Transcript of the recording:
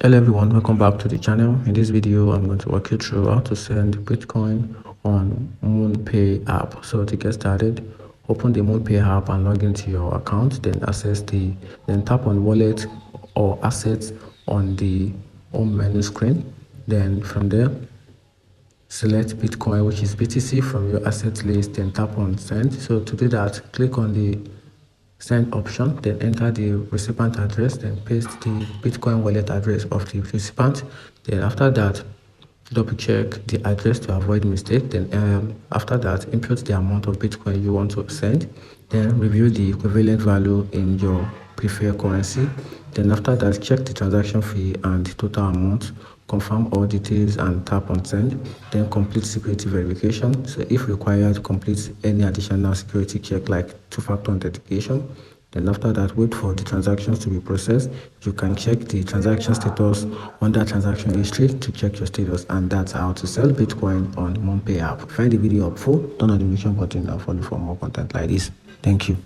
Hello everyone, welcome back to the channel. In this video I'm going to walk you through how to send Bitcoin on Moonpay app. So to get started, open the Moonpay app and log into your account, then tap on wallet or assets on the home menu screen. Then from there, select Bitcoin, which is BTC, from your asset list, then tap on send. So to do that, click on the send option, then enter the recipient address, then paste the Bitcoin wallet address of the recipient. Then after that, double check the address to avoid mistake. Then after that, input the amount of Bitcoin you want to send, then review the equivalent value in your preferred currency. Then after that, check the transaction fee and the total amount, confirm all details and tap on send. Then complete security verification. So if required, complete any additional security check like two-factor authentication. Then after that, wait for the transactions to be processed. You can check the transaction status under transaction history to check your status, and that's how to sell Bitcoin on Moonpay app. Find the video helpful, turn on the notification button and follow for more content like this. Thank you.